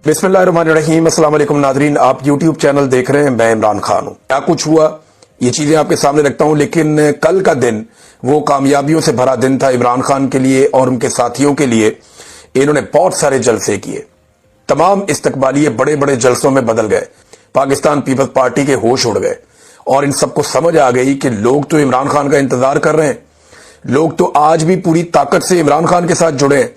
बिस्मिल्लाहिर्रहमानिर्रहीम। अस्सलाम वालेकुम नादरीन, आप YouTube चैनल देख रहे हैं। मैं इमरान खान हूं। क्या कुछ हुआ ये चीजें आपके सामने रखता हूं, लेकिन कल का दिन वो कामयाबियों से भरा दिन था इमरान खान के लिए और उनके साथियों के लिए। इन्होंने बहुत सारे जलसे किए, तमाम इस्तकबालिये बड़े बड़े जलसों में बदल गए। पाकिस्तान पीपल्स पार्टी के होश उड़ गए और इन सबको समझ आ गई कि लोग तो इमरान खान का इंतजार कर रहे हैं, लोग तो आज भी पूरी ताकत से इमरान खान के साथ जुड़े हैं।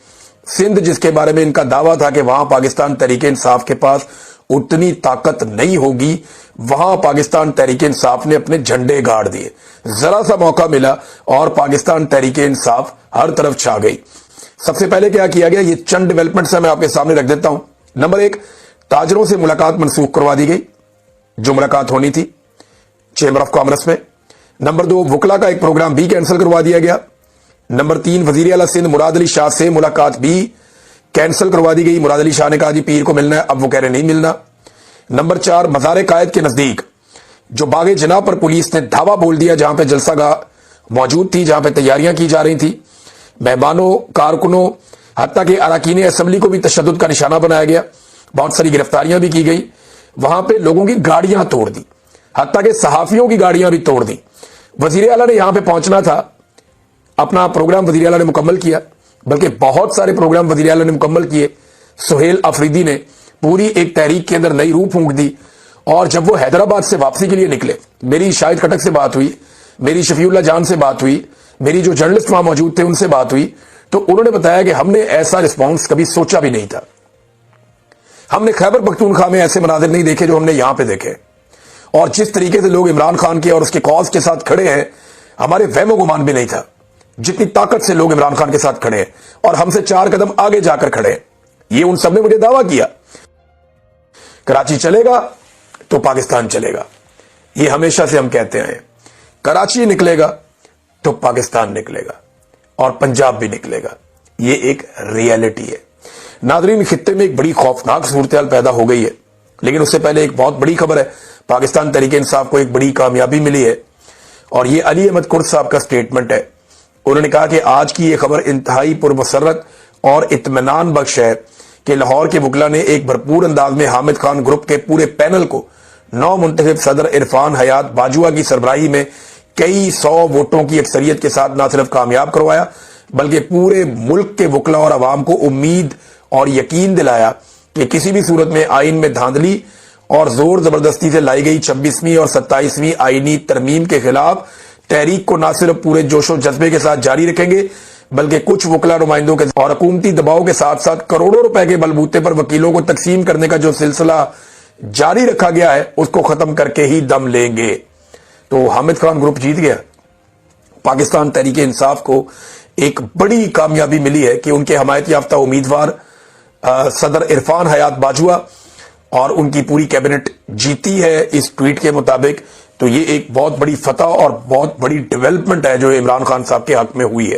सिंध जिसके बारे में इनका दावा था कि वहां पाकिस्तान तहरीके इंसाफ के पास उतनी ताकत नहीं होगी, वहां पाकिस्तान तहरीके इंसाफ ने अपने झंडे गाड़ दिए। जरा सा मौका मिला और पाकिस्तान तहरीके इंसाफ हर तरफ छा गई। सबसे पहले क्या किया गया, ये चंद डेवलपमेंट्स मैं आपके सामने रख देता हूं। नंबर 1, ताजरों से मुलाकात मनसूख करवा दी गई, जो मुलाकात होनी थी चेंबर ऑफ कॉमर्स में। नंबर 2, वकला का एक प्रोग्राम भी कैंसिल करवा दिया गया। नंबर 3, वजीर आला सिंध मुराद अली शाह से मुलाकात भी कैंसिल करवा दी गई। मुराद अली शाह ने कहा जी पीर को मिलना है, अब वो कह रहे नहीं मिलना। नंबर 4, मज़ार कायद के नजदीक जो बागे जना पर पुलिस ने धावा बोल दिया, जहां पे जलसागाह मौजूद थी, जहां पे तैयारियां की जा रही थी, मेहमानों, कारकुनों, हत्ता के अरकान असेंबली को भी तशद्दुद का निशाना बनाया गया। बहुत सारी गिरफ्तारियां भी की गई। वहां पे लोगों की गाड़ियां तोड़ दी, हत्ता के सहाफियों की गाड़ियां भी तोड़ दी। वजीर आला ने यहां पे पहुंचना था, अपना प्रोग्राम वजीर आला ने मुकम्मल किया, बल्कि बहुत सारे प्रोग्राम वजीर आला ने मुकम्मल किए। सुहेल अफरीदी ने पूरी एक तहरीक के अंदर नई रूह फूंक दी। और जब वो हैदराबाद से वापसी के लिए निकले, मेरी शाहिद खटक से बात हुई, मेरी शफीउल्लाह जान से बात हुई, मेरी जो जर्नलिस्ट वहां मौजूद थे उनसे बात हुई, तो उन्होंने बताया कि हमने ऐसा रिस्पॉन्स कभी सोचा भी नहीं था। हमने खैबर पख्तूनख्वा में ऐसे मनाजिर नहीं देखे जो हमने यहां पे देखे। और जिस तरीके से लोग इमरान खान के और उसके कॉज के साथ खड़े हैं, हमारे वहमो गुमान भी नहीं था जितनी ताकत से लोग इमरान खान के साथ खड़े हैं और हमसे 4 कदम आगे जाकर खड़े हैं। ये उन सबने मुझे दावा किया, कराची चलेगा तो पाकिस्तान चलेगा। ये हमेशा से हम कहते आए, कराची निकलेगा तो पाकिस्तान निकलेगा और पंजाब भी निकलेगा। ये एक रियलिटी है। नादरीन, खित्ते में एक बड़ी खौफनाक सूरत पैदा हो गई है, लेकिन उससे पहले एक बहुत बड़ी खबर है। पाकिस्तान तहरीके इंसाफ को एक बड़ी कामयाबी मिली है और ये अली अहमद कुर्द साहब का स्टेटमेंट है। उन्होंने कहा कि आज की यह खबर इंतहाई पुरमसरत और इत्मीनान बख्श है कि लाहौर के वकला ने एक भरपूर अंदाज में हामिद खान ग्रुप के पूरे पैनल को नौ मुंतखब सदर इरफान हयात बाजुआ की सरबराही में कई 100 वोटों की अक्सरियत के साथ न सिर्फ कामयाब करवाया, बल्कि पूरे मुल्क के वकला और अवाम को उम्मीद और यकीन दिलाया कि किसी भी सूरत में आइन में धांधली और जोर जबरदस्ती से लाई गई 26वीं और 27वीं आईनी तरमीम के खिलाफ तहरीक को न सिर्फ पूरे जोशो जज्बे के साथ जारी रखेंगे, बल्कि कुछ वकला नुमाइंदों के और हुकूमती दबाव के साथ साथ करोड़ों रुपए के बलबूते पर वकीलों को तकसीम करने का जो सिलसिला जारी रखा गया है, उसको खत्म करके ही दम लेंगे। तो हामिद खान ग्रुप जीत गया। पाकिस्तान तहरीके इंसाफ को एक बड़ी कामयाबी मिली है कि उनके हमायत याफ्ता उम्मीदवार सदर इरफान हयात बाजुआ और उनकी पूरी कैबिनेट जीती है इस ट्वीट के मुताबिक। तो ये एक बहुत बड़ी फतह और बहुत बड़ी डेवलपमेंट है जो इमरान खान साहब के हक में हुई है,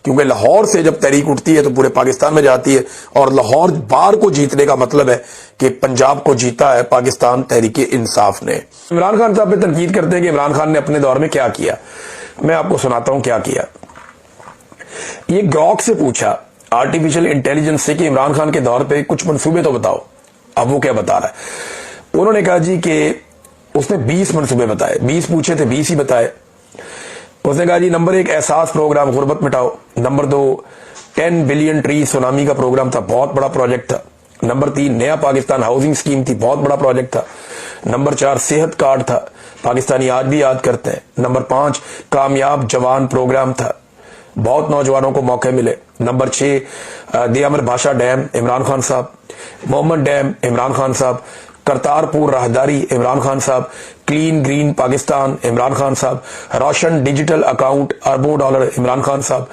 क्योंकि लाहौर से जब तहरीक उठती है तो पूरे पाकिस्तान में जाती है और लाहौर बार को जीतने का मतलब है कि पंजाब को जीता है पाकिस्तान तहरीके इंसाफ ने। इमरान खान साहब पे तनकीद करते हैं कि इमरान खान ने अपने दौर में क्या किया। मैं आपको सुनाता हूं क्या किया। ये ग्रॉक से पूछा, आर्टिफिशियल इंटेलिजेंस से, कि इमरान खान के दौर पे कुछ मंसूबे तो बताओ। अब वो क्या बता रहा है। उन्होंने कहा जी कि उसने 20 मंसूबे बताए। 20 पूछे थे, 20 ही बताए। उसने कहा जी नंबर 1, एहसास प्रोग्राम गुर्बत मिटाओ। नंबर 2, 10 बिलियन ट्री सुनामी का प्रोग्राम था, बहुत बड़ा प्रोजेक्ट था। नंबर 3, नया पाकिस्तान हाउसिंग स्कीम थी, बहुत बड़ा प्रोजेक्ट था। नंबर 4, सेहत कार्ड था, पाकिस्तानी आज भी याद करते हैं। नंबर 5, कामयाब जवान प्रोग्राम था, बहुत नौजवानों को मौके मिले। नंबर 6, दियामर भाषा डैम, इमरान खान साहब। मोहम्मद डैम, इमरान खान साहब। करतारपुर राहदारी, इमरान खान साहब। क्लीन ग्रीन पाकिस्तान, इमरान खान साहब। रोशन डिजिटल अकाउंट, अरबों डॉलर, इमरान खान साहब।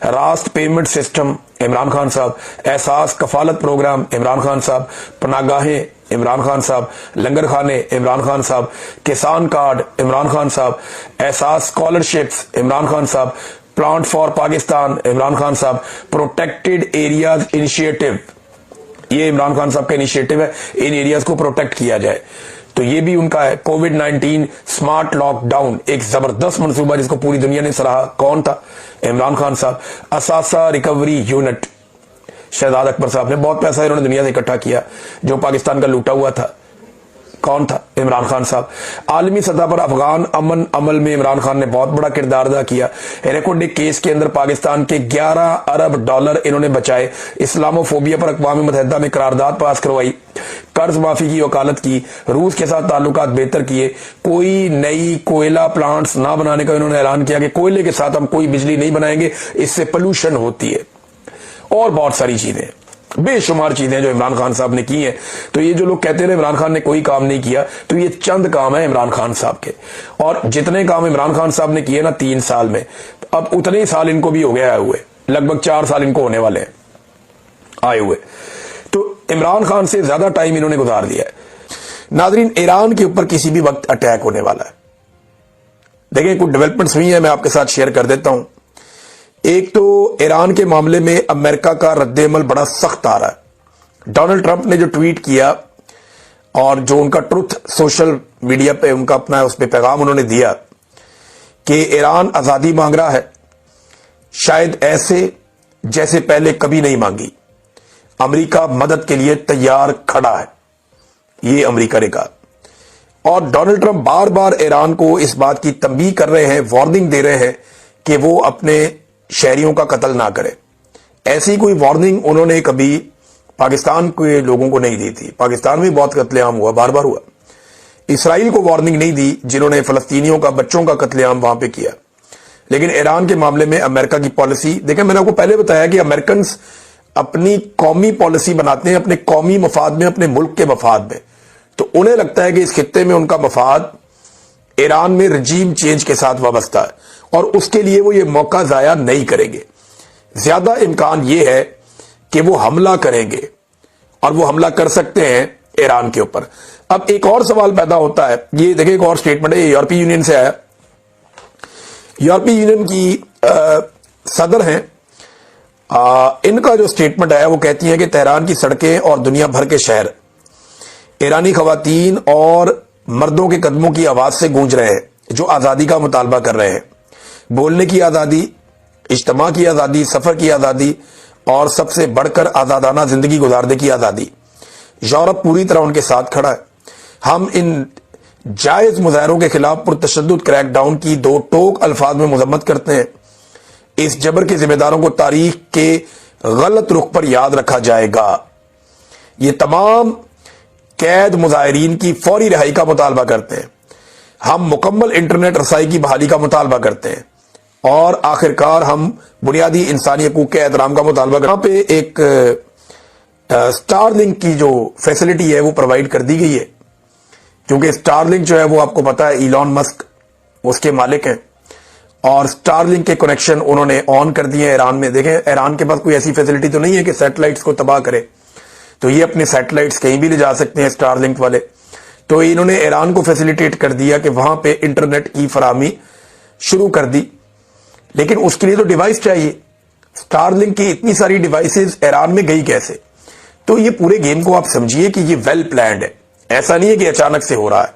रास्त पेमेंट सिस्टम, इमरान खान साहब। एहसास कफालत प्रोग्राम, इमरान खान साहब। पनागाहें, इमरान खान साहब। लंगर खाने, इमरान खान साहब। किसान कार्ड, इमरान खान साहब। एहसास स्कॉलरशिप्स, इमरान खान साहब। प्लांट फॉर पाकिस्तान, इमरान खान साहब। प्रोटेक्टेड एरियाज इनिशिएटिव, ये इमरान खान साहब का इनिशिएटिव है, इन एरियाज को प्रोटेक्ट किया जाए, तो ये भी उनका है। कोविड-19 स्मार्ट लॉकडाउन, एक जबरदस्त मंसूबा जिसको पूरी दुनिया ने सराहा। कौन था? इमरान खान साहब। असासा रिकवरी यूनिट, शहजाद अकबर साहब ने बहुत पैसा इन्होंने दुनिया से इकट्ठा किया, जो पाकिस्तान का लूटा हुआ था कौन था? इमरान खान साहब। आलमी सतह पर अफगान अमन अमल में इमरान खान ने बहुत बड़ा किरदार अदा किया। रेकॉर्डिक केस के अंदर पाकिस्तान के 11 अरब डॉलर इन्होंने बचाए। इस्लामोफोबिया पर अक़वाम मुत्तहिदा में करारदाद पास करवाई, कर्ज माफी की वकालत की, रूस के साथ ताल्लुकात बेहतर किए, कोई नई कोयला प्लांट्स ना बनाने का इन्होंने ऐलान किया कि कोयले के साथ हम कोई बिजली नहीं बनाएंगे, इससे पोल्यूशन होती है, और बहुत सारी चीजें, बेशुमार चीजें जो इमरान खान साहब ने की हैं। तो ये जो लोग कहते रहे इमरान खान ने कोई काम नहीं किया, तो ये चंद काम है इमरान खान साहब के। और जितने काम इमरान खान साहब ने किए ना 3 साल में, अब उतने ही साल इनको भी हो गया आए हुए, लगभग 4 साल इनको होने वाले हैं आए हुए। तो इमरान खान से ज्यादा टाइम इन्होंने गुजार दिया है। नाजरीन, ईरान के ऊपर किसी भी वक्त अटैक होने वाला है। देखिए, कुछ डेवलपमेंट्स हुई है, मैं आपके साथ शेयर कर देता हूं। एक तो ईरान के मामले में अमेरिका का रद्देअमल बड़ा सख्त आ रहा है। डोनाल्ड ट्रंप ने जो ट्वीट किया और जो उनका ट्रुथ सोशल मीडिया पे उनका अपना उस पे पैगाम उन्होंने दिया कि ईरान आजादी मांग रहा है, शायद ऐसे जैसे पहले कभी नहीं मांगी, अमेरिका मदद के लिए तैयार खड़ा है, ये अमेरिका ने कहा। और डोनाल्ड ट्रंप बार बार ईरान को इस बात की तंबीह कर रहे हैं, वार्निंग दे रहे हैं कि वो अपने शहरियों का कत्ल ना करे। ऐसी कोई वार्निंग उन्होंने कभी पाकिस्तान के लोगों को नहीं दी थी। पाकिस्तान में बहुत कत्लेआम हुआ, बार बार हुआ। इसराइल को वार्निंग नहीं दी, जिन्होंने फलस्तीनियों का, बच्चों का कत्लेआम वहां पे किया। लेकिन ईरान के मामले में अमेरिका की पॉलिसी देखें, मैंने आपको पहले बताया कि अमेरिकन अपनी कौमी पॉलिसी बनाते हैं अपने कौमी मफाद में, अपने मुल्क के मफाद में। तो उन्हें लगता है कि इस खित्ते में उनका मफाद ईरान में रजीम चेंज के साथ वाबस्ता है, और उसके लिए वो ये मौका जाया नहीं करेंगे। ज्यादा इम्कान ये है कि वो हमला करेंगे, और वो हमला कर सकते हैं ईरान के ऊपर। अब एक और सवाल पैदा होता है, ये देखिए एक और स्टेटमेंट है, यूरोपीय यूनियन से आया। यूरोपीय यूनियन की सदर हैं, इनका जो स्टेटमेंट है वो कहती है कि तेहरान की सड़कें और दुनिया भर के शहर ईरानी खवातीन और मर्दों के कदमों की आवाज से गूंज रहे हैं, जो आजादी का मुतालबा कर रहे हैं। बोलने की आजादी, इज्तिमा की आजादी, सफर की आजादी, और सबसे बढ़कर आजादाना जिंदगी गुजारने की आजादी। यूरोप पूरी तरह उनके साथ खड़ा है। हम इन जायज मुजाहरों के खिलाफ पुरतशद्दुद क्रैकडाउन की दो टोक अल्फाज में मजम्मत करते हैं। इस जबर के जिम्मेदारों को तारीख के गलत रुख पर याद रखा जाएगा। ये तमाम कैद मुजाहिरीन की फौरी रिहाई का मुतालबा करते हैं। हम मुकम्मल इंटरनेट रसाई की बहाली का मुतालबा करते हैं, और आखिरकार हम बुनियादी इंसानी हकूक के एहतराम का मुतालबा करते हैं। यहाँ पे एक स्टारलिंक की जो फैसिलिटी है वो प्रोवाइड कर दी गई है, क्योंकि स्टारलिंक जो है वो आपको पता है इलॉन मस्क उसके मालिक हैं, और स्टारलिंक के कनेक्शन उन्होंने ऑन कर दिए ईरान में। देखें, ईरान के पास कोई ऐसी फैसिलिटी तो नहीं है कि सैटेलाइट्स को तबाह करे, तो ये अपने सैटेलाइट्स कहीं भी ले जा सकते हैं स्टारलिंक वाले। तो इन्होंने ईरान को फैसिलिटेट कर दिया कि वहां पे इंटरनेट की फराहमी शुरू कर दी, लेकिन उसके लिए तो डिवाइस चाहिए। स्टारलिंक की इतनी सारी डिवाइसेस ईरान में गई कैसे? तो ये पूरे गेम को आप समझिए कि ये वेल प्लान्ड है, ऐसा नहीं है कि अचानक से हो रहा है।